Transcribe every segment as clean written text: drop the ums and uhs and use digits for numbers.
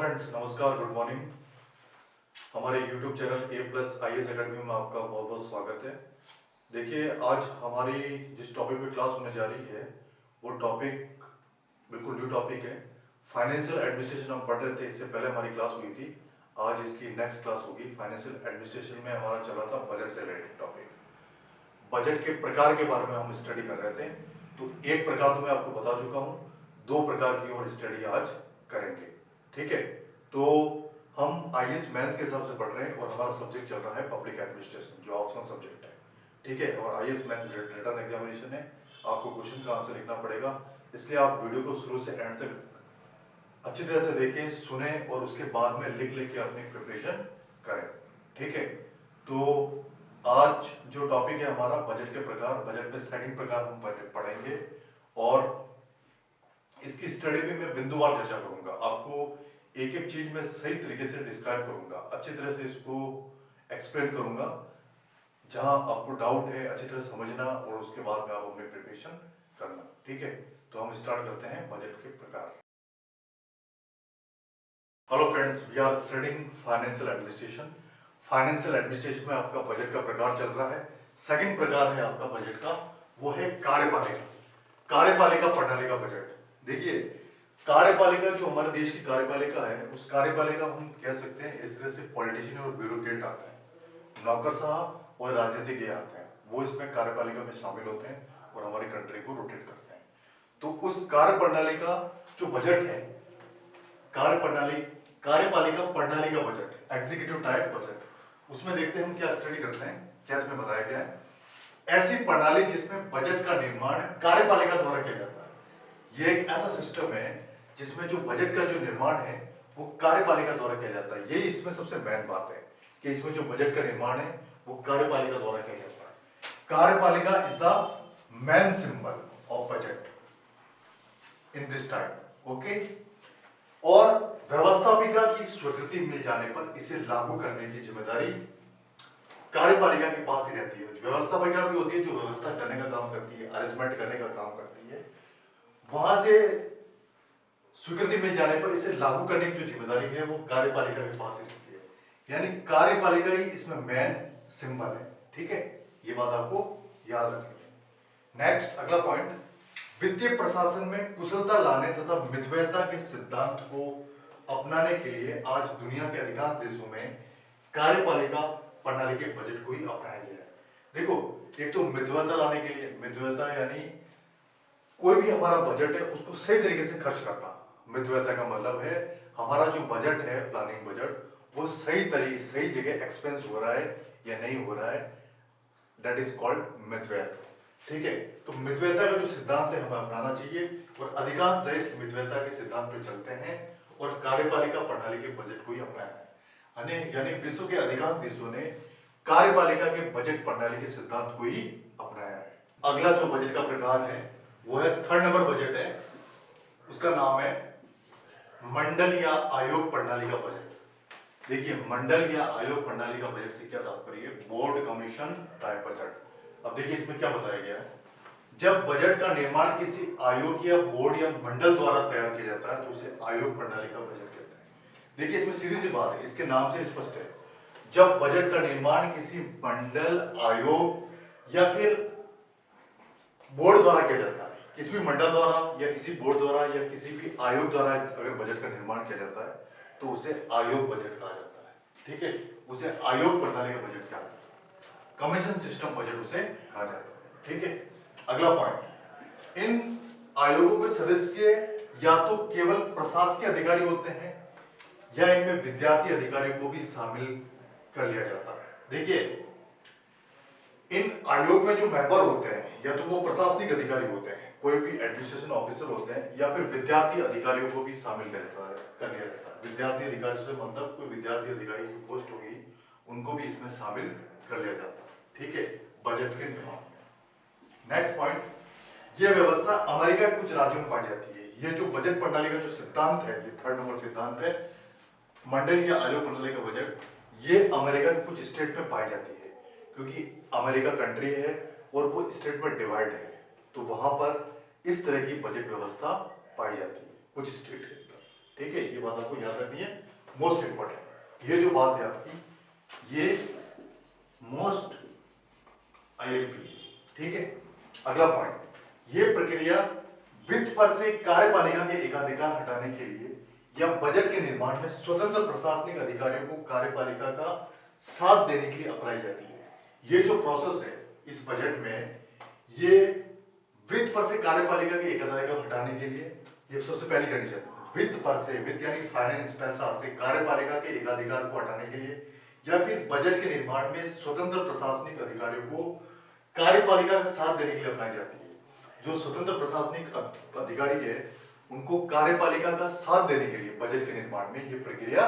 Friends, नमस्कार, good morning. हमारे YouTube channel ए plus IAS academy में आपका बहुत बहुत स्वागत है। देखिए, आज हमारी जिस टॉपिक पे क्लास होने जा रही है वो टॉपिक बिल्कुल न्यू टॉपिक है। फाइनेंशियल एडमिनिस्ट्रेशन हम पढ़ रहे थे, इससे पहले हमारी क्लास हुई थी। आज इसकी नेक्स्ट क्लास होगी। फाइनेंशियल एडमिनिस्ट्रेशन में हमारा चला था बजट से रिलेटेड टॉपिक। बजट के प्रकार के बारे में हम स्टडी कर रहे थे। तो एक प्रकार तो मैं आपको बता चुका हूँ, दो प्रकार की और स्टडी आज करेंगे। ठीक है, तो हम IAS मेंस के हिसाब से पढ़ रहे हैं और हमारा सब्जेक्ट चल रहा है पब्लिक एडमिनिस्ट्रेशन, जो ऑप्शनल सब्जेक्ट है। ठीक है, और IAS मेंस रिटन एग्जामिनेशन है, आपको क्वेश्चन का आंसर लिखना पड़ेगा। इसलिए आप वीडियो को शुरू से एंड तक अच्छी तरह से देखें, सुने और उसके बाद में लिख लिख के अपनी प्रिपरेशन करें। ठीक है, तो आज जो टॉपिक है हमारा बजट के प्रकार, बजट में सेकंड प्रकार हम पढ़ेंगे और इसकी स्टडी में मैं बिंदुवार चर्चा करूंगा। आपको एक एक चीज में सही तरीके से डिस्क्राइब करूंगा, अच्छी तरह से इसको एक्सप्लेन करूंगा। जहां आपको डाउट है अच्छी तरह समझना और उसके बाद में आप अपनी प्रिपरेशन करना। ठीक है, तो हम स्टार्ट करते हैं बजट के प्रकार। Hello friends, we are studying financial administration. Financial administration में आपका बजट का प्रकार चल रहा है। सेकंड प्रकार है आपका बजट का, वो है कार्यपालिका। कार्यपालिका प्रणाली का बजट। देखिए, कार्यपालिका जो हमारे देश की कार्यपालिका है, उस कार्यपालिका हम कह सकते हैं इस तरह से पॉलिटिशियन और ब्यूरोक्रेट आते हैं, नौकर साहब और राजनीतिज्ञ आते हैं, वो इसमें कार्यपालिका में शामिल होते हैं और हमारी कंट्री को रोटेट करते हैं। तो उस कार्यप्रणाली का जो बजट है, कार्यपालिका प्रणाली का बजट, एग्जीक्यूटिव टाइप बजट, उसमें देखते हैं हम क्या स्टडी करते हैं, क्या इसमें बताया गया है। ऐसी प्रणाली जिसमें बजट का निर्माण कार्यपालिका द्वारा किया जाता है। यह एक ऐसा सिस्टम है जिसमें जो बजट का जो निर्माण है वो कार्यपालिका द्वारा किया जाता है। यही इसमें सबसे मेन बात है कि इसमें जो बजट का निर्माण है वो कार्यपालिका द्वारा किया जाता है। कार्यपालिका is the main symbol of budget in this time. Okay, और व्यवस्थापिका की स्वीकृति मिल जाने पर इसे लागू करने की जिम्मेदारी कार्यपालिका के पास ही रहती है। व्यवस्थापिका भी होती है जो व्यवस्था करने का काम करती है, अरेंजमेंट करने का काम करती है। वहां से स्वीकृति मिल जाने पर इसे लागू करने की जो जिम्मेदारी है वो कार्यपालिका के पास ही रहती है। यानी कार्यपालिका ही इसमें मेन सिंबल है। ठीक है, ये बात आपको याद रखनी है। नेक्स्ट, अगला पॉइंट, वित्तीय प्रशासन में कुशलता लाने तथा मितव्ययता के सिद्धांत को अपनाने के लिए आज दुनिया के अधिकांश देशों में कार्यपालिका प्रणाली के बजट को ही अपनाया गया है। देखो, एक तो मितव्ययता लाने के लिए, मितव्ययता यानी कोई भी हमारा बजट है उसको सही तरीके से खर्च करना। मितव्ययता का मतलब है हमारा जो बजट है, प्लानिंग बजट, वो सही जगह एक्सपेंस हो रहा है या नहीं हो रहा है, दैट इज कॉल्ड मितव्ययता। ठीक है, तो मितव्ययता का जो सिद्धांत है हमें अपनाना चाहिए और अधिकांश देश मितव्ययता के सिद्धांत पर चलते हैं और कार्यपालिका प्रणाली के बजट को ही अपनाया है। यानी विश्व के अधिकांश देशों ने कार्यपालिका के बजट प्रणाली के सिद्धांत को ही अपनाया है। अगला जो बजट का प्रकार है वो है थर्ड नंबर बजट है, उसका नाम है मंडल या आयोग प्रणाली का बजट। देखिए, मंडल या आयोग प्रणाली का बजट से क्या तात्पर्य है, बोर्ड कमीशन टाइप बजट। अब देखिए इसमें क्या बताया गया है, जब बजट का निर्माण किसी आयोग या बोर्ड या मंडल द्वारा तैयार किया जाता है तो उसे आयोग प्रणाली का बजट कहते हैं। देखिए, इसमें सीधी सी बात है, इसके नाम से स्पष्ट है, जब बजट का निर्माण किसी मंडल, आयोग या फिर बोर्ड द्वारा किया जाता है, किसी भी मंडल द्वारा या किसी बोर्ड द्वारा या किसी भी आयोग द्वारा अगर बजट का निर्माण किया जाता है तो उसे आयोग बजट कहा जाता है। ठीक है, उसे आयोग प्रणाली का बजट कहा जाता है, कमीशन सिस्टम बजट उसे कहा जाता है। ठीक है, अगला पॉइंट, इन आयोगों के सदस्य या तो केवल प्रशासकीय अधिकारी होते हैं या इनमें विद्यार्थी अधिकारियों को भी शामिल कर लिया जाता है। देखिए, इन आयोग में जो मेंबर होते हैं या तो वो प्रशासनिक अधिकारी होते हैं, कोई भी एडमिनिस्ट्रेशन ऑफिसर होते हैं, या फिर विद्यार्थी अधिकारियों को भी शामिल कर लिया जाता है। विद्यार्थी अधिकारी से मतलब कोई विद्यार्थी अधिकारी की पोस्ट होगी, उनको भी इसमें शामिल कर लिया जाता है। ठीक है, बजट के निर्माण में। नेक्स्ट पॉइंट, यह व्यवस्था अमेरिका के कुछ राज्यों में पाई जाती है। ये जो बजट प्रणाली का जो सिद्धांत है, ये थर्ड नंबर सिद्धांत है, मंडल या आयोग प्रणाली का बजट, ये अमेरिका के कुछ स्टेट में पाई जाती है क्योंकि अमेरिका कंट्री है और वो स्टेट में डिवाइड है, तो वहां पर इस तरह की बजट व्यवस्था पाई जाती है कुछ स्टेट के अंदर। ठीक है, ये बात आपको याद रखनी है, मोस्ट इंपॉर्टेंट। ये जो बात है आपकी, ये मोस्ट आईएलपी, ठीक है। अगला पॉइंट, ये प्रक्रिया वित्त पर से कार्यपालिका के एकाधिकार हटाने के लिए या बजट के निर्माण में स्वतंत्र प्रशासनिक अधिकारियों को कार्यपालिका का साथ देने के लिए अपनाई जाती है। ये जो प्रोसेस है इस बजट में, ये वित्त पर से कार्यपालिका के एकाधिकार को हटाने के लिए, ये सबसे पहली कंडीशन, वित्त पर से, वित्त यानी फाइनेंस, पैसा से कार्यपालिका के एकाधिकार को हटाने के लिए या फिर बजट के निर्माण में स्वतंत्र प्रशासनिक अधिकारियों को कार्यपालिका का साथ देने के लिए अपनाई जाती है। जो स्वतंत्र प्रशासनिक अधिकारी है उनको कार्यपालिका का साथ देने के लिए बजट के निर्माण में ये प्रक्रिया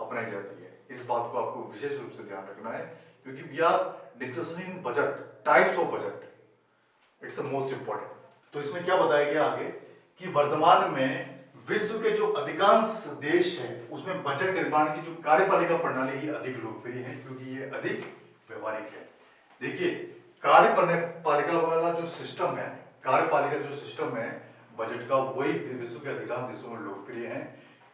अपनाई जाती है। इस बात को आपको विशेष रूप से ध्यान रखना है, क्योंकि we are discussing in budget, types of budget, it's the most important. तो इसमें क्या बताया गया आगे कि वर्तमान में विश्व के जो अधिकांश देश हैं उसमें बजट निर्माण की जो कार्यपालिका प्रणाली ही अधिक लोकप्रिय है, क्योंकि ये अधिक व्यवहारिक है। देखिए, कार्यपालिका वाला जो सिस्टम है, कार्यपालिका जो सिस्टम है बजट का, वही विश्व के अधिकांश देशों में लोकप्रिय है,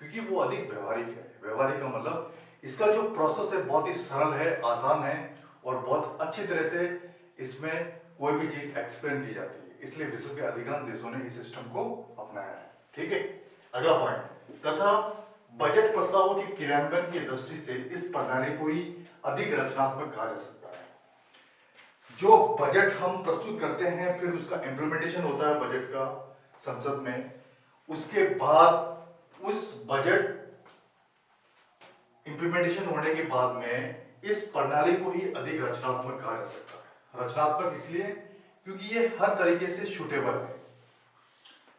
क्योंकि वो अधिक व्यवहारिक है। व्यवहारिक का मतलब इसका जो प्रोसेस है बहुत ही सरल है, आसान है और बहुत अच्छी तरह से इसमें कोई भी चीज एक्सप्लेन की जाती है, इसलिए विश्व के अधिकांश देशों ने इस सिस्टम को अपनाया है। ठीक है, अगला पॉइंट, तथा बजट प्रस्तावों के क्रियान्वयन की दृष्टि से इस प्रणाली को ही अधिक रचनात्मक कहा जा सकता है। जो बजट हम प्रस्तुत करते हैं फिर उसका इंप्लीमेंटेशन होता है बजट का संसद में, उसके बाद उस बजट इंप्लीमेंटेशन होने के बाद में इस प्रणाली को ही अधिक रचनात्मक कहा जा सकता है। रचनात्मक इसलिए क्योंकि ये हर तरीके से सूटेबल है,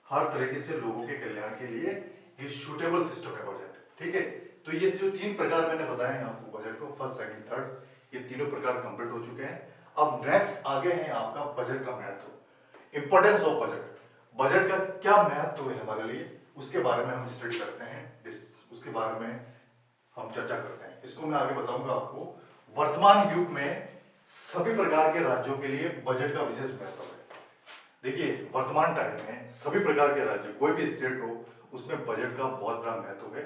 हर तरीके से लोगों के कल्याण के लिए ये सूटेबल सिस्टम है बजट। ठीक है, तो ये जो तीन प्रकार मैंने बताए हैं आपको बजट को, फर्स्ट, सेकंड, थर्ड, ये तीनों प्रकार कंप्लीट हो चुके हैं। अब नेक्स्ट आगे है आपका बजट का महत्व, इंपॉर्टेंस ऑफ बजट। बजट का क्या महत्व है हमारे लिए, उसके बारे में हम स्टडी करते हैं, उसके बारे में हम चर्चा करते हैं। इसको मैं आगे बताऊंगा आपको। वर्तमान युग में सभी प्रकार के राज्यों के लिए बजट का विशेष महत्व है। देखिए, वर्तमान टाइम में सभी प्रकार के राज्य, कोई भी स्टेट हो, उसमें बजट का बहुत बड़ा महत्व है,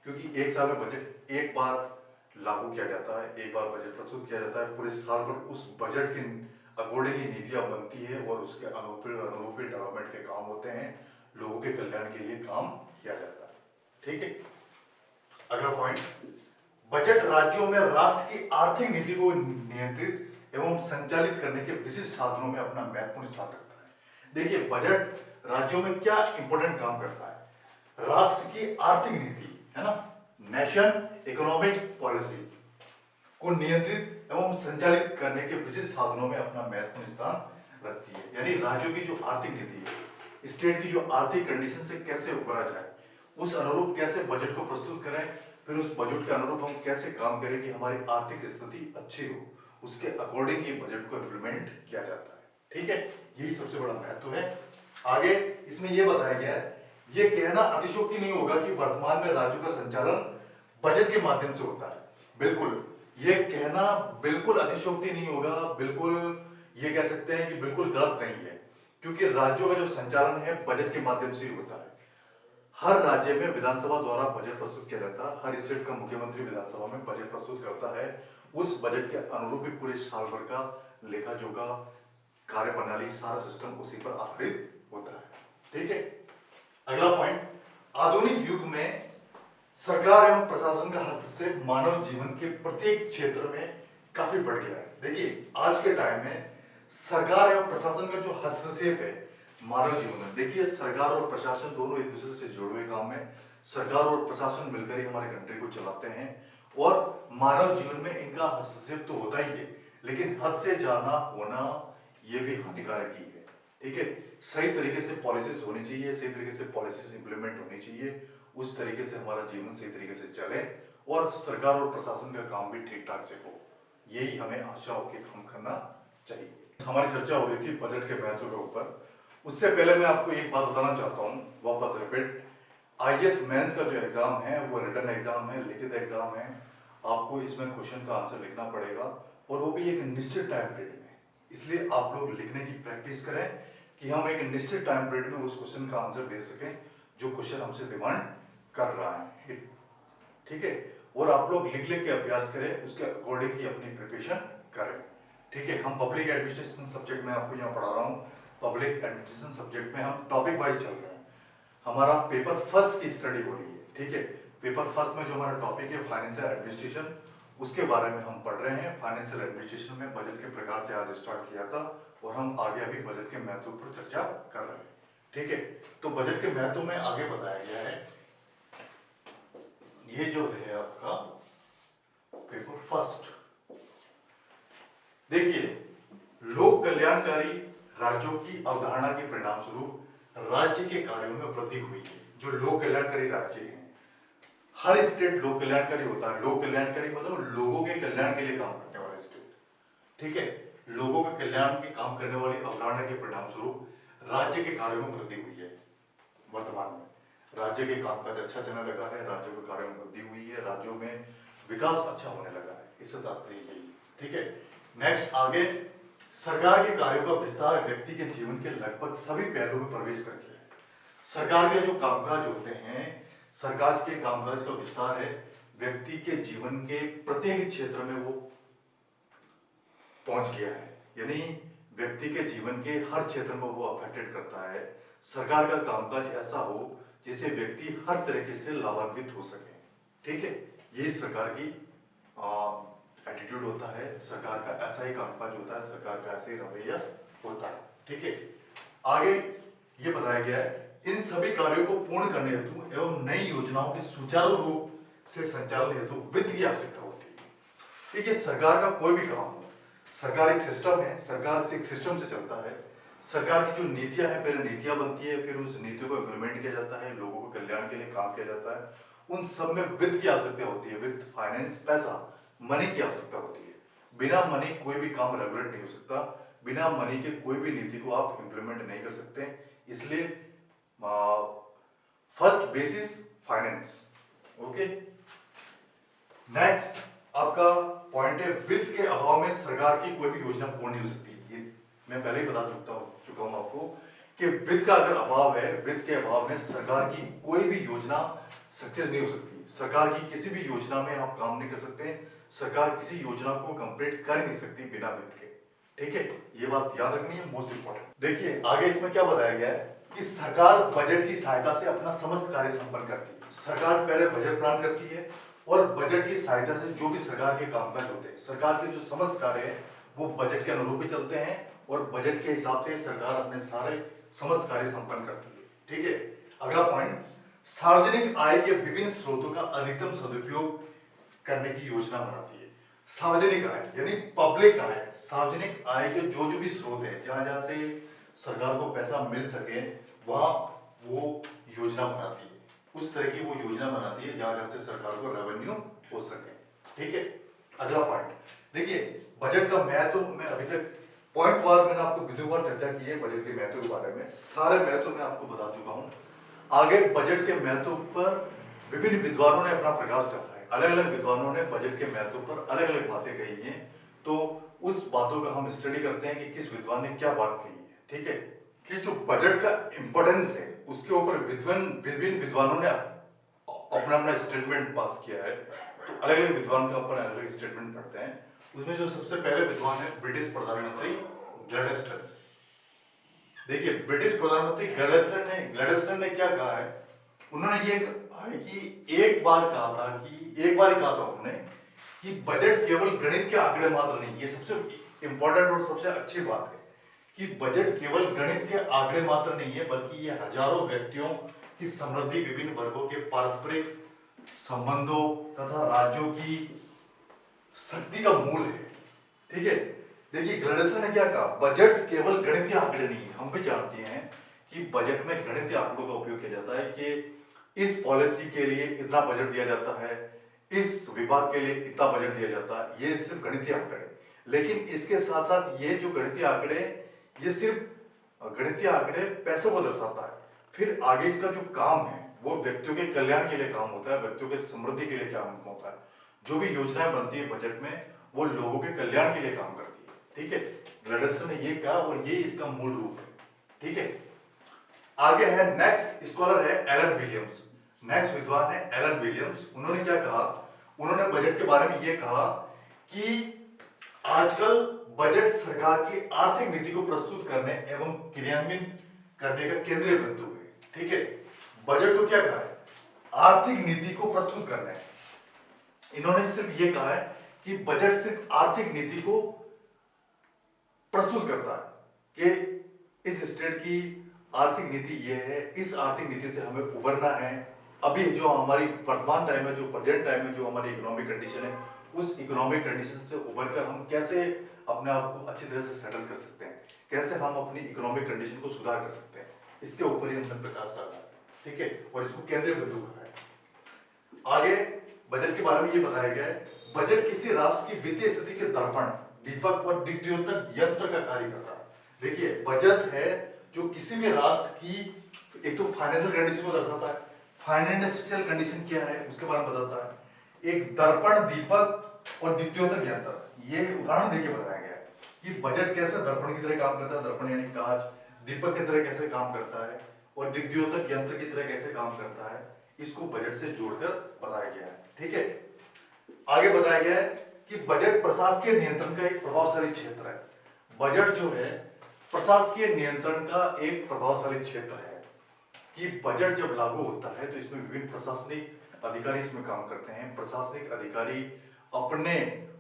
क्योंकि एक साल में बजट एक बार लागू किया जाता है, एक बार बजट प्रस्तुत किया जाता है, पूरे साल भर उस बजट के अकॉर्डिंग ही नीतियां बनती है और उसके अनुरूप डेवलपमेंट के काम होते हैं, लोगों के कल्याण के लिए काम किया जाता है। ठीक है, अगला पॉइंट, बजट राज्यों में राष्ट्र की आर्थिक नीति को नियंत्रित एवं संचालित करने के विशिष्ट साधनों में अपना महत्वपूर्ण स्थान रखता है। देखिए, बजट राज्यों में क्या इंपॉर्टेंट काम करता है, राष्ट्र की आर्थिक नीति है ना, नेशन इकोनॉमिक पॉलिसी को नियंत्रित एवं संचालित करने के विशिष्ट साधनों में अपना महत्वपूर्ण स्थान रखती है। यानी राज्यों की जो आर्थिक नीति है, स्टेट की जो आर्थिक कंडीशन से कैसे उबरा जाए, उस अनुरूप कैसे बजट को प्रस्तुत करें, फिर उस बजट के अनुरूप हम कैसे काम करें कि हमारी आर्थिक स्थिति अच्छी हो, उसके अकॉर्डिंग ये बजट को इम्प्लीमेंट किया जाता है। ठीक है, यही सबसे बड़ा महत्व है। आगे इसमें यह बताया गया है, ये कहना अतिशयोक्ति नहीं होगा कि वर्तमान में राज्यों का संचालन बजट के माध्यम से होता है। बिल्कुल, ये कहना बिल्कुल अतिशयोक्ति नहीं होगा, बिल्कुल ये कह सकते हैं कि बिल्कुल गलत नहीं है, क्योंकि राज्यों का जो संचालन है बजट के माध्यम से ही होता है। हर राज्य में विधानसभा द्वारा बजट प्रस्तुत किया जाता है, हर स्टेट का मुख्यमंत्री विधानसभा में बजट प्रस्तुत करता है, उस बजट के अनुरूप ही पूरे साल भर का लेखा जोखा, कार्य प्रणाली, सारा सिस्टम उसी पर आधारित होता है। ठीक है, अगला पॉइंट, आधुनिक युग में सरकार एवं प्रशासन का हस्तक्षेप मानव जीवन के प्रत्येक क्षेत्र में काफी बढ़ गया है। देखिए, आज के टाइम में सरकार एवं प्रशासन का जो हस्तक्षेप है मानव जीवन में, देखिए सरकार और प्रशासन दोनों एक दूसरे से जुड़े हुए काम है। सरकार और प्रशासन मिलकर ही हमारे कंट्री को चलाते हैं और मानव जीवन में इनका हस्तक्षेप तो होता ही है, लेकिन हद से ज्यादा होना ये भी हानिकारक ही है। ठीक है, सही तरीके से पॉलिसीज होनी चाहिए, सही तरीके से पॉलिसीज इंप्लीमेंट होनी चाहिए, उस तरीके से हमारा जीवन सही तरीके से चले और सरकार और प्रशासन का काम भी ठीक ठाक से हो, यही हमें आशा होकर काम करना चाहिए। हमारी चर्चा हो रही थी बजट के महत्व के ऊपर। उससे पहले मैं आपको एक बात बताना चाहता हूँ, वापस रिपीट, आईएएस मेंस का जो एग्जाम है वो रिटन एग्जाम है, लिखित एग्जाम है। आपको इसमें क्वेश्चन का आंसर लिखना पड़ेगा और वो भी एक निश्चित टाइम पीरियड में, इसलिए आप लोग लिखने की प्रैक्टिस करें कि हम एक निश्चित टाइम पीरियड में उस क्वेश्चन का आंसर दे सकें जो क्वेश्चन हमसे डिमांड कर रहा है, ठीक है। और आप लोग लिख लिख के अभ्यास करें, उसके अकॉर्डिंग ही अपनी प्रिपरेशन करें, ठीक है। हम पब्लिक एडमिनिस्ट्रेशन सब्जेक्ट में आपको यहाँ पढ़ा रहा हूँ। पब्लिक एडमिनिस्ट्रेशन सब्जेक्ट में हम टॉपिक वाइज चल रहे हैं। हमारा पेपर फर्स्ट की स्टडी हो रही है, ठीक है। पेपर फर्स्ट में जो हमारा टॉपिक है फाइनेंशियल एडमिनिस्ट्रेशन, उसके बारे में हम पढ़ रहे हैं। फाइनेंशियल एडमिनिस्ट्रेशन में बजट के प्रकार से आज स्टार्ट किया था और हम आगे अभी बजट के महत्व पर चर्चा कर रहे हैं, ठीक है। तो बजट के महत्व में आगे बताया गया है, ये जो है आपका पेपर फर्स्ट। देखिए, लोक कल्याणकारी राज्यों की अवधारणा के परिणाम स्वरूप राज्य के कार्यों में वृद्धि हुई है। जो लोक कल्याणकारी राज्य हैं, हर स्टेट लोक कल्याणकारी होता है। लोक कल्याणकारी मतलब लोगों के कल्याण के लिए काम करने वाला स्टेट, ठीक है। लोगों के कल्याण के काम करने वाली अवधारणा के परिणाम स्वरूप राज्य के कार्यों में वृद्धि हुई है। वर्तमान में राज्य के कामकाज अच्छा चलने लगा है, राज्यों के कार्यों में वृद्धि हुई है, राज्यों में विकास अच्छा होने लगा है, इससे तात्पर्य यही, ठीक है। नेक्स्ट आगे, सरकार के कार्यों का विस्तार व्यक्ति के जीवन के लगभग सभी पहलुओं में प्रवेश कर गया है। सरकार के जो कामकाज होते हैं, सरकार के कामकाज का विस्तार है व्यक्ति के जीवन के प्रत्येक क्षेत्र में वो पहुंच गया है, यानी व्यक्ति के जीवन के हर क्षेत्र में वो अफेक्टेड करता है। सरकार का कामकाज ऐसा हो जिससे व्यक्ति हर तरीके से लाभान्वित हो सके, ठीक है। ये सरकार की एटीट्यूड होता है, सरकार का ऐसा ही कामकाज होता है, सरकार का ऐसा ही रवैया होता है, ठीक है। आगे ये बताया गया है, इन सभी कार्यों को पूर्ण करने हेतु एवं नई योजनाओं के सुचारू रूप से संचालन हेतु वित्त की आवश्यकता होती है। देखिए, सरकार का कोई भी काम हो, सरकार एक सिस्टम है, सरकार से एक सिस्टम से चलता है। सरकार की जो नीतियां हैं, पहले नीतियां बनती है, फिर उस नीतियों को इम्प्लीमेंट किया जाता है, लोगों को कल्याण के लिए काम किया जाता है। उन सब में वित्त की आवश्यकता होती है, वित्त, फाइनेंस, पैसा, मनी की आवश्यकता होती है। बिना मनी कोई भी काम रेगुलेट नहीं हो सकता, बिना मनी के कोई भी नीति को आप इम्प्लीमेंट नहीं कर सकते। इसलिए first basis finance, okay. Next आपका पॉइंट है, वित्त के अभाव में सरकार की कोई भी योजना पूर्ण नहीं हो सकती। ये मैं पहले ही बता चुका हूं आपको कि वित्त का अगर अभाव है, वित्त के अभाव में सरकार की कोई भी योजना सक्सेस नहीं हो सकती। सरकार की किसी भी योजना में आप काम नहीं कर सकते, सरकार किसी योजना को कंप्लीट कर नहीं सकती बिना वित्त के, ठीक है। ये बात याद रखनी है, मोस्ट इंपॉर्टेंट। देखिए आगे इसमें क्या बताया गया है कि सरकार बजट की सहायता से अपना समस्त कार्य संपन्न करती है। सरकार पहले बजट प्लान करती है और बजट की सहायता से जो भी सरकार के कामकाज होते हैं, सरकार के जो समस्त कार्य है वो बजट के अनुरूप ही चलते हैं और बजट के हिसाब से सरकार अपने सारे समस्त कार्य संपन्न करती है, ठीक है। अगला पॉइंट, सार्वजनिक आय के विभिन्न स्रोतों का अधिकतम सदुपयोग करने की योजना बनाती है। सार्वजनिक आय यानी पब्लिक आय, सार्वजनिक आय के जो भी स्रोत है, जहां जहां से सरकार को पैसा मिल सके, वहां वो योजना बनाती है। उस तरह की वो योजना बनाती है जहां जहां से सरकार को रेवेन्यू हो सके, ठीक है। अगला पॉइंट देखिए, बजट का महत्व मैं अभी तक पॉइंट वार मैंने आपको विधिवार चर्चा की है। बजट के महत्व के बारे में सारे महत्व मैं आपको बता चुका हूं। आगे बजट के महत्व पर विभिन्न विद्वानों ने अपना प्रकाश डाला है। अलग अलग विद्वानों ने बजट के महत्व पर अलग अलग बातें कही हैं, तो उस बातों का हम स्टडी करते हैं कि किस विद्वान ने क्या बात कही है, ठीक है। कि जो बजट का इंपॉर्टेंस है उसके ऊपर विभिन्न विद्वानों ने अपना अपना स्टेटमेंट पास किया है। तो अलग अलग विद्वान का अपन अलग अलग स्टेटमेंट पढ़ते हैं। उसमें जो सबसे पहले विद्वान है ब्रिटिश प्रधानमंत्री ग्लैडस्टन। देखिए, ब्रिटिश प्रधानमंत्री ग्लैडस्टन ने क्या कहा है, उन्होंने ये कहा है कि एक बार ही कहा था उन्होंने कि बजट केवल गणित के आंकड़े मात्र नहीं। ये सबसे इंपॉर्टेंट और सबसे अच्छी बात है कि बजट केवल गणित के आंकड़े मात्र नहीं है, बल्कि ये हजारों व्यक्तियों की समृद्धि, विभिन्न वर्गों के पारस्परिक संबंधों तथा राज्यों की शक्ति का मूल है, ठीक है। देखिए, ग्लैडस्टन ने क्या कहा, बजट केवल गणितीय आंकड़े नहीं है। हम भी जानते हैं कि बजट में गणितीय आंकड़ों का उपयोग किया जाता है कि इस पॉलिसी के लिए इतना बजट दिया जाता है, इस विभाग के लिए इतना बजट दिया जाता है। ये सिर्फ गणितीय आंकड़े, लेकिन इसके साथ साथ ये जो गणितीय आंकड़े, ये सिर्फ गणितीय आंकड़े पैसों को दर्शाता है। फिर आगे इसका जो काम है वो व्यक्तियों के कल्याण के लिए काम होता है, व्यक्तियों के समृद्धि के लिए काम होता है। जो भी योजनाएं बनती है बजट में, वो लोगों के कल्याण के लिए काम करती है, ठीक है। ग्लैडस्टन ने ये कहा और ये इसका मूल रूप है, ठीक है। आगे है नेक्स्ट स्कॉलर है एलन विलियम्स। नेक्स्ट विद्वान है एलन विलियम्स। उन्होंने क्या कहा, उन्होंने बजट के बारे में ये कहा कि आजकल बजट सरकार की आर्थिक नीति को प्रस्तुत करने एवं क्रियान्वित करने का केंद्रीय बिंदु है। ठीक है, बजट को क्या कहा है, आर्थिक नीति को प्रस्तुत करना है। इन्होंने सिर्फ ये कहा है कि बजट सिर्फ आर्थिक नीति को प्रस्तुत करता है कि इस स्टेट की आर्थिक नीति ये है, इस आर्थिक नीति से हमें उबरना है। अभी जो हमारी वर्तमान टाइम है, जो प्रेजेंट टाइम है, जो हमारी इकोनॉमिक कंडीशन है, उस इकोनॉमिक कंडीशन से उबरकर हम कैसे अपने आप को अच्छी तरह से सेटल कर सकते हैं, कैसे हम अपनी इकोनॉमिक कंडीशन को सुधार कर सकते हैं, इसके ऊपर ही हमने प्रकाश डाला है। ठीक है, और इसको केंद्रीय बिंदु कहा है। आगे बजट के बारे में ये बताया गया है, बजट किसी राष्ट्र की वित्तीय स्थिति के दर्पण, दीपक और दिग्द्योतक यंत्र का कार्य करता है। देखिए, बजट है जो किसी भी राष्ट्र की एक तो फाइनेंशियल कंडीशन को दर्शाता है, फाइनेंशियल कंडीशन क्या है उसके बारे में बताता है। एक दर्पण, दीपक और दिग्द्योतक यंत्र, ये उदाहरण देके बताया गया है कि बजट कैसे दर्पण की तरह काम करता है, दर्पण यानी कांच, दीपक की तरह कैसे काम करता है और दिग्द्योतक यंत्र की तरह कैसे काम करता है, इसको बजट से जोड़कर बताया गया है। ठीक है, आगे बताया गया है कि बजट प्रशासकीय नियंत्रण का एक प्रभावशाली क्षेत्र है। बजट जो है प्रशासकीय नियंत्रण का एक प्रभावशाली क्षेत्र है कि बजट जब लागू होता है तो इसमें विभिन्न प्रशासनिक अधिकारी इसमें काम करते हैं। प्रशासनिक अधिकारी अपने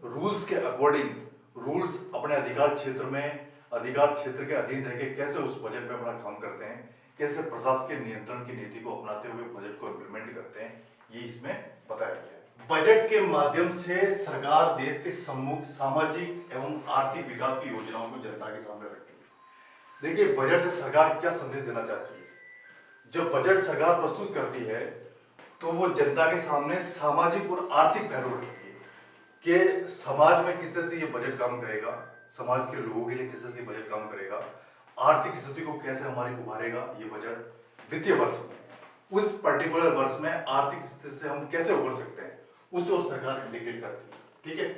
रूल्स के अकॉर्डिंग, रूल्स अपने अधिकार क्षेत्र में, अधिकार क्षेत्र के अधीन रह के कैसे उस बजट में अपना काम करते हैं, कैसे प्रशासकीय नियंत्रण की नीति को अपनाते हुए बजट को इम्प्लीमेंट करते हैं, ये इसमें बताया गया है। बजट के माध्यम से सरकार देश के सम्मुख सामाजिक एवं आर्थिक विकास की योजनाओं को जनता के सामने रखती है। देखिए, बजट से सरकार क्या संदेश देना चाहती है। जब बजट सरकार प्रस्तुत करती है तो वो जनता के सामने सामाजिक और आर्थिक पहलू रखती है कि समाज में किस तरह से ये बजट काम करेगा, समाज के लोगों के लिए किस तरह से बजट काम करेगा, आर्थिक स्थिति को कैसे हमारी उभारेगा ये बजट वित्तीय वर्ष में, उस पर्टिकुलर वर्ष में आर्थिक स्थिति से हम कैसे उभर सकते हैं, उस ओर सरकार इंडिकेट करती है। ठीक है,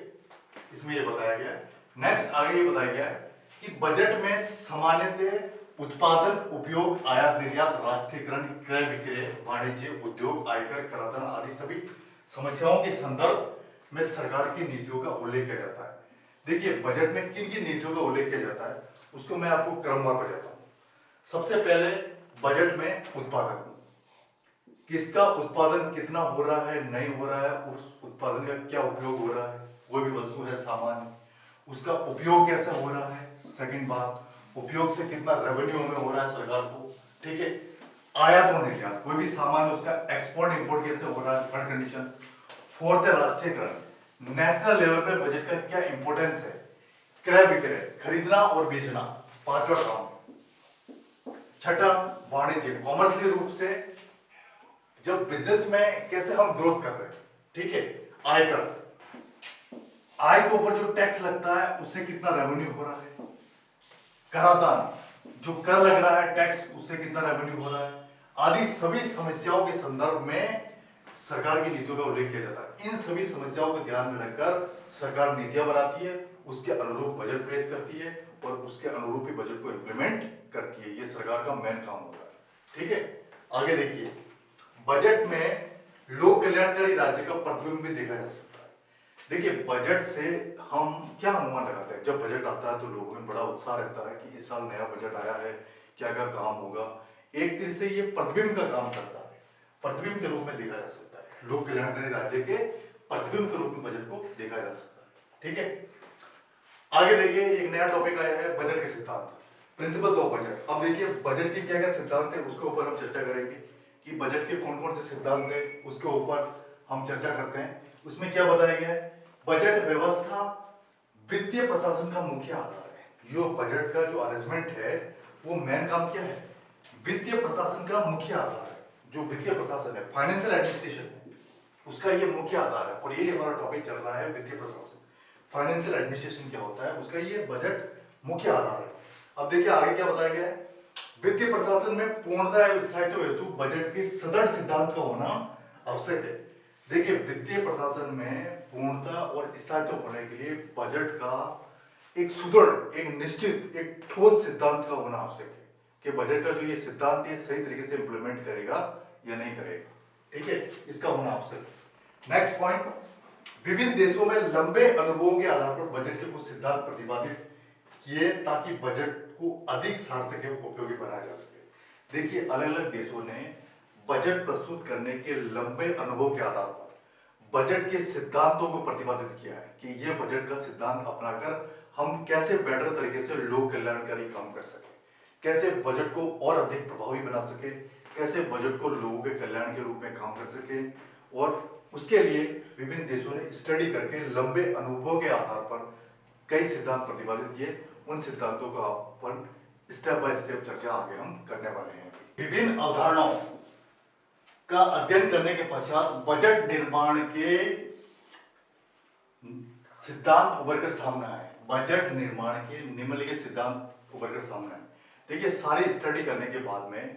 इसमें ये बताया गया है। नेक्स्ट आगे ये बताया गया है कि बजट में सामान्यतः उत्पादन, उपयोग, आयात निर्यात, राष्ट्रीयकरण, क्रय विक्रय, वाणिज्य, उद्योग, आयकर, कराधान आदि सभी समस्याओं के संदर्भ में सरकार की नीतियों का उल्लेख किया जाता है। देखिए, बजट में किन किन नीतियों का उल्लेख किया जाता है उसको मैं आपको क्रमवार बताता हूँ। सबसे पहले बजट में उत्पादन, किसका उत्पादन कितना हो रहा है, नहीं हो रहा है, उस उत्पादन का क्या उपयोग हो रहा है, कोई भी वस्तु है, सामान, उसका उपयोग कैसे हो रहा है। सेकंड बात, उपयोग से कितना रेवेन्यू में हो रहा है सरकार को। ठीक है, आयात और निर्यात, कोई भी सामान उसका एक्सपोर्ट इंपोर्ट कैसे हो रहा है, थर्ड कंडीशन। फोर्थ है राष्ट्रीयकरण, नेशनल लेवल पे बजट का क्या इंपॉर्टेंस है। क्रय विक्रय, खरीदना और बेचना, पांचवा काम। छठा वाणिज्य, कॉमर्शियल रूप से जब बिजनेस में कैसे हम ग्रोथ कर रहे हैं। ठीक है, आयकर, आय के ऊपर जो टैक्स लगता है उससे कितना रेवेन्यू हो रहा है। कराधान, जो कर लग रहा है टैक्स, उससे कितना रेवेन्यू हो रहा है, आदि सभी समस्याओं के संदर्भ में सरकार की नीतियों का उल्लेख किया जाता है। इन सभी समस्याओं को ध्यान में रखकर सरकार नीतियां बनाती है, उसके अनुरूप बजट पेश करती है और उसके अनुरूप ही बजट को इंप्लीमेंट करती है। ये सरकार का मेन काम होता है। ठीक है, आगे देखिए, बजट में लोक कल्याणकारी राज्य का प्रतिबिंब भी देखा जा सकता है। देखिए, बजट से हम क्या अनुमान लगाते हैं। जब बजट आता है तो लोगों में बड़ा उत्साह रहता है कि इस साल नया बजट आया है, क्या क्या काम होगा। एक तरह से ये प्रतिबिंब का काम करता है, प्रतिबिंब के रूप में देखा जा सकता है। लोक कल्याणकारी राज्य के प्रतिबिंब के रूप में बजट को देखा जा सकता है। ठीक है, आगे देखिए, एक नया टॉपिक आया है, बजट के सिद्धांत, प्रिंसिपल्स ऑफ बजट। अब देखिए, बजट के क्या क्या सिद्धांत है उसके ऊपर हम चर्चा करेंगे कि बजट के कौन कौन से सिद्धांत है, उसके ऊपर हम चर्चा करते हैं। उसमें क्या बताया गया है, बजट व्यवस्था वित्तीय प्रशासन का मुख्य आधार है। जो बजट का जो अरेंजमेंट है वो मेन काम क्या है, वित्तीय प्रशासन का मुख्य आधार है। जो वित्तीय प्रशासन है, फाइनेंशियल एडमिनिस्ट्रेशन है, उसका ये मुख्य आधार है। और ये हमारा टॉपिक चल रहा है वित्तीय प्रशासन, फाइनेंशियल एडमिनिस्ट्रेशन क्या होता है, उसका ये बजट मुख्य आधार है। अब देखिए आगे क्या बताया गया है, वित्तीय प्रशासन में पूर्णता एवं स्थायित्व हेतु बजट के सदृढ़ सिद्धांत का होना आवश्यक है। देखिए, वित्तीय प्रशासन में पूर्णता और स्थायित्व होने के लिए बजट का एक सुदृढ़, एक निश्चित, एक ठोस सिद्धांत का होना आवश्यक है कि बजट का जो ये सिद्धांत है सही तरीके से इंप्लीमेंट करेगा या नहीं करेगा। ठीक है, इसका होना आवश्यक। नेक्स्ट पॉइंट, विभिन्न देशों में लंबे अनुभवों के आधार पर बजट के कुछ सिद्धांत प्रतिपादित किए ताकि बजट को अधिक सार्थक एवं उपयोगी बनाया जा सके। देखिए, अलग अलग देशों ने बजट प्रस्तुत करने के लंबे अनुभव के आधार पर बजट के सिद्धांतों को प्रतिपादित किया है कि यह बजट का सिद्धांत अपनाकर हम कैसे बेटर तरीके से लोक कल्याणकारी काम कर सके, कैसे बजट को और अधिक प्रभावी बना सके, कैसे बजट को लोगों के कल्याण के रूप में काम कर सके। और उसके लिए विभिन्न देशों ने स्टडी करके लंबे अनुभवों के आधार पर कई सिद्धांत प्रतिपादित किए। उन सिद्धांतों का अपन स्टेप बाय स्टेप चर्चा आगे हम करने वाले हैं। विभिन्न अवधारणाओं का अध्ययन करने के पश्चात बजट निर्माण के सिद्धांत उभर कर सामने आए। बजट निर्माण के निम्नलिखित सिद्धांत उभर कर सामने आए। देखिए, सारी स्टडी करने के बाद में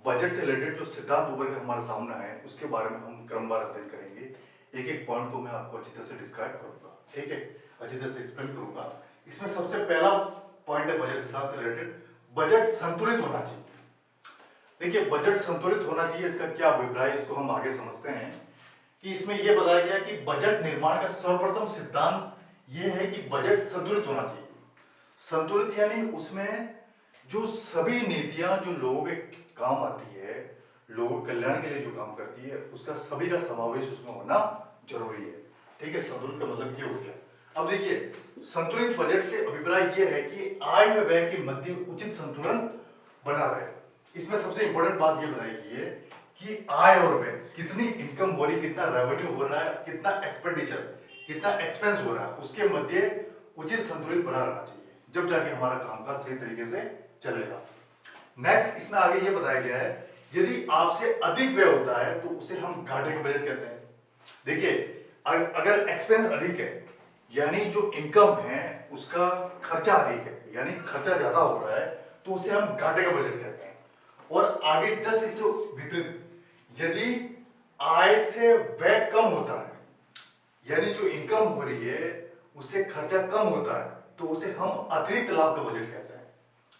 बजट से रिलेटेड जो सिद्धांत उभर कर हमारे सामने आए उसके बारे में हम क्रमवार अध्ययन करेंगे। एक एक पॉइंट को मैं आपको अच्छी तरह से डिस्क्राइब करूंगा, ठीक है, अच्छी तरह से एक्सप्लेन करूंगा। इसमें सबसे पहला पॉइंट है बजट सिद्धांत से रिलेटेड, बजट संतुलित होना चाहिए। देखिए, बजट संतुलित होना चाहिए, इसका क्या अभिप्राय है इसको हम आगे समझते हैं। कि इसमें यह बताया गया कि बजट निर्माण का सर्वप्रथम सिद्धांत यह है कि बजट संतुलित होना चाहिए। संतुलित यानी उसमें जो सभी नीतियां जो लोगों के काम आती है, लोगों के कल्याण के लिए जो काम करती है, उसका सभी का समावेश उसमें होना जरूरी है। ठीक है, संतुलित का मतलब ये हो गया। अब देखिए, संतुलित बजट से अभिप्राय यह है कि आय व व्यय के मध्य उचित संतुलन बना रहे। इसमें सबसे इंपॉर्टेंट बात यह बताई गई है कि आय और व्यय, कितनी इनकम हो रही, कितना रेवेन्यू हो रहा है, कितना एक्सपेंडिचर, कितना एक्सपेंस हो रहा है, उसके मध्य उचित संतुलित बना रहना चाहिए, जब जाके हमारा कामकाज सही तरीके से चलेगा। नेक्स्ट, इसमें आगे ये बताया गया है यदि आपसे अधिक व्यय होता है तो उसे हम घाटे का बजट कहते हैं। देखिए, अगर एक्सपेंस अधिक है यानी जो इनकम है उसका खर्चा अधिक है, यानी खर्चा ज्यादा हो रहा है, तो उसे हम घाटे का बजट कहते हैं। और आगे जस्ट इससे विपरीत, यदि आय से व्यय कम होता है यानी जो इनकम हो रही है उससे खर्चा कम होता है, तो उसे हम अतिरिक्त लाभ का बजट कहते हैं।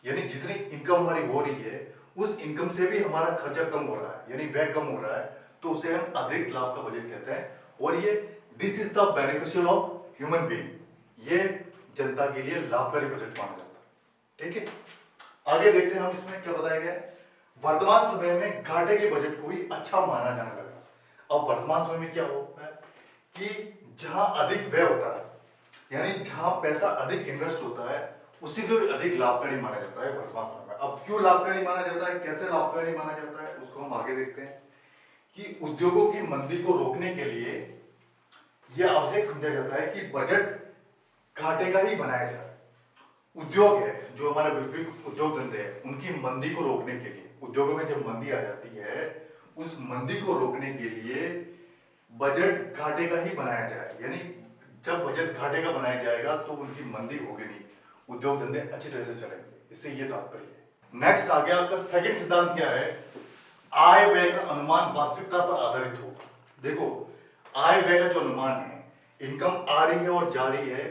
यानी जितनी इनकम हमारी हो रही है उस इनकम से भी हमारा खर्चा कम हो रहा है, यानी व्यय कम हो रहा है, तो उसे हम अतिरिक्त लाभ का बजट कहते हैं। और ये this is the beneficial of human being, ये जनता के लिए लाभकारी बजट माना जाता है। ठीक है, आगे देखते हैं हम इसमें क्या बताया गया है। वर्तमान समय में घाटे के बजट को ही अच्छा माना जाने लगा। अब वर्तमान समय में क्या हो रहा है कि जहां अधिक व्यय होता है यानी जहां पैसा अधिक इन्वेस्ट होता है उसी को भी अधिक लाभकारी माना जाता है वर्तमान समय में। अब क्यों लाभकारी माना जाता है, कैसे लाभकारी माना जाता है, उसको हम आगे देखते हैं। कि उद्योगों की मंदी को रोकने के लिए यह आवश्यक समझा जाता है कि बजट घाटे का ही बनाया जाए। उद्योग है जो हमारे उद्योग धंधे हैं, उनकी मंदी को रोकने के लिए, उद्योगों में जब मंदी आ जाती है उस मंदी को रोकने के लिए बजट घाटे का ही बनाया जाए। यानी जब बजट घाटे का बनाया जाएगा तो उनकी मंदी होगी नहीं, उद्योग धंधे अच्छी तरह से चलेंगे, इससे ये तात्पर्य है। नेक्स्ट आ गया आपका सेकंड सिद्धांत क्या है, आय व्यय का अनुमान वास्तविकता पर आधारित होगा। देखो, आय व्यय का जो अनुमान है, इनकम आ रही है और जा रही है,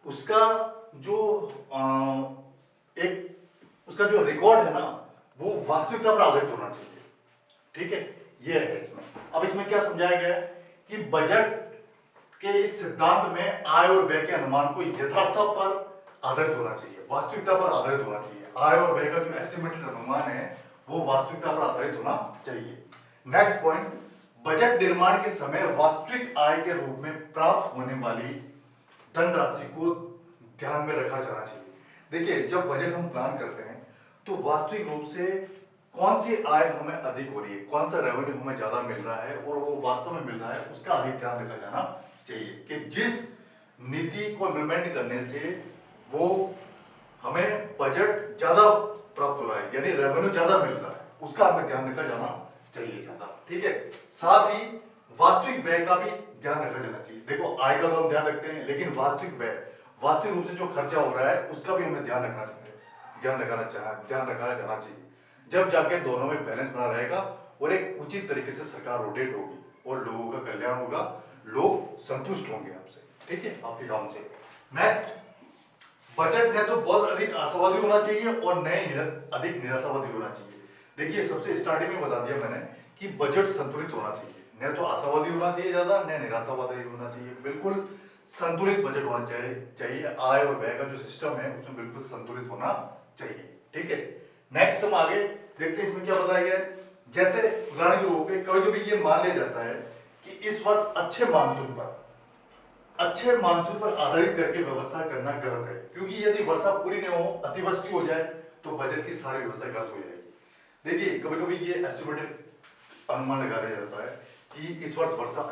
उसका जो उसका जो रिकॉर्ड है ना वो वास्तविकता पर आधारित होना चाहिए। ठीक है, ये है इसमें। अब इसमें क्या समझाया गया है कि बजट के इस सिद्धांत में आय और व्यय के अनुमान को यथार्थता पर आधारित होना चाहिए, वास्तविकता पर आधारित होना चाहिए। आय और व्यय का जो एस्टिमेटेड अनुमान है वो वास्तविकता पर आधारित होना चाहिए। नेक्स्ट पॉइंट, बजट निर्माण के समय वास्तविक आय के रूप में प्राप्त होने वाली धनराशि को ध्यान में रखा जाना चाहिए। देखिए, जब बजट हम प्लान करते हैं तो वास्तविक रूप से कौन सी आय हमें अधिक हो रही है, कौन सा रेवेन्यू हमें ज्यादा मिल रहा है और वो वास्तव में मिल रहा है, उसका अधिक ध्यान रखा जाना चाहिए कि जिस नीति को इम्प्लीमेंट करने से वो हमें बजट ज्यादा प्राप्त हो रहा है यानी रेवेन्यू ज्यादा मिल रहा है, उसका हमें ध्यान रखा जाना चाहिए ज्यादा। ठीक है, साथ ही वास्तविक व्यय का भी ध्यान रखा जाना चाहिए। देखो, आय का तो हम ध्यान रखते हैं, लेकिन वास्तविक व्यय, वास्तविक रूप से जो खर्चा हो रहा है उसका भी हमें ध्यान रखा जाना चाहिए। जब जाके दोनों में बैलेंस बना रहेगा और एक उचित तरीके से सरकार रोटेट होगी और लोगों का कल्याण होगा, लोग संतुष्ट होंगे आपसे, ठीक है, आपके काम से। नेक्स्ट, बजट ने तो बहुत अधिक आशावादी होना चाहिए और नए अधिक निराशावादी होना चाहिए। देखिए, सबसे स्टार्टिंग में बता दिया मैंने कि बजट संतुलित होना चाहिए, न तो आशावादी होना चाहिए ज्यादा, न निराशावादी होना चाहिए, बिल्कुल संतुलित बजट होना चाहिए। आय और व्यय का जो सिस्टम है उसमें बिल्कुल संतुलित होना चाहिए। ठीक है, नेक्स्ट हम आगे देखते हैं इसमें क्या बताया गया है। जैसे उदाहरण के रूप में कभी कभी ये मान लिया जाता है कि इस वर्ष अच्छे मानसून पर आधारित करके व्यवस्था करना गलत है, क्योंकि यदि वर्षा पूरी नहीं हो, अतिवृष्टि हो जाए तो बजट की सारी व्यवस्था गलत हो जाएगी। देखिए कभी कभी ये एस्टिमेटेड अनुमान लगाया जाता है कि इस वर्ष वर्षा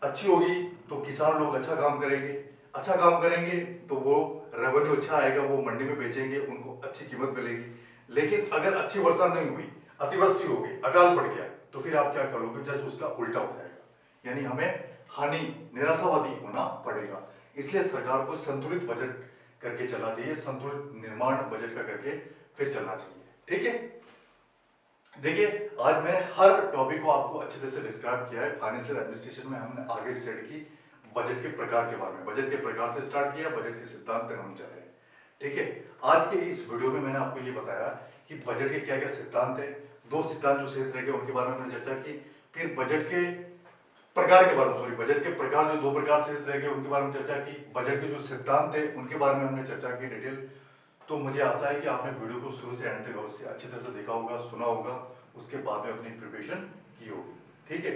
अच्छी होगी तो किसान लोग अच्छा काम करेंगे तो वो रेवेन्यू अच्छा आएगा, वो मंडी में बेचेंगे, उनको अच्छी कीमत मिलेगी। लेकिन अगर अच्छी वर्षा नहीं हुई, अतिवृष्टि हो गई, अकाल पड़ गया, तो फिर आप क्या करोगे, जस्ट उसका उल्टा हो जाएगा, यानी हमें निराशावादी होना पड़ेगा। इसलिए सरकार को संतुलित बजट करके चलना चाहिए, संतुलित निर्माण बजट का करके फिर चलना चाहिए। ठीक है, देखिए आज मैंने हर टॉपिक को आपको अच्छे तरह से डिस्क्राइब किया है। फाइनेंशियल एडमिनिस्ट्रेशन में हमने आगे स्टडी की बजट के प्रकार के बारे में, बजट के प्रकार से स्टार्ट किया, बजट के सिद्धांत तक हम चल रहे हैं। ठीक है, आज के इस वीडियो में मैंने आपको ये बताया कि बजट के क्या क्या सिद्धांत है, दो सिद्धांत जो शेष रह गए उनके बारे में हमने चर्चा की, फिर बजट के प्रकार के बारे में, सॉरी बजट के प्रकार जो दो प्रकार शेष रह गए उनके बारे में चर्चा की, बजट के जो सिद्धांत है उनके बारे में हमने चर्चा की डिटेल। तो मुझे आशा है कि आपने वीडियो को शुरू से एंड तक अवश्य अच्छी तरह से देखा होगा, सुना होगा, उसके बाद में अपनी प्रिपरेशन की होगी। ठीक है,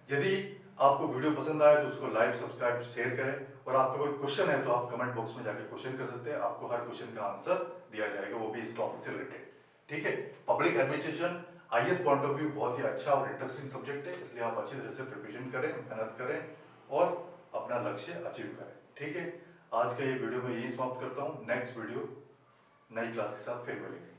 यदि आपको वीडियो पसंद आए तो उसको लाइक, सब्सक्राइब, शेयर करें, और आपका कोई क्वेश्चन है तो आप कमेंट बॉक्स में जाकर क्वेश्चन कर सकते हैं, आपको हर क्वेश्चन का आंसर दिया जाएगा, वो भी इस टॉपिक से रिलेटेड। ठीक है, public administration IAS point of view बहुत ही अच्छा और इंटरेस्टिंग सब्जेक्ट है, इसलिए आप अच्छी तरह से प्रिपरेशन करें, मेहनत करें और अपना लक्ष्य अचीव करें। ठीक है, आज का ये वीडियो मैं यही समाप्त करता हूँ। नेक्स्ट वीडियो नई क्लास के साथ फिर मिलेंगे।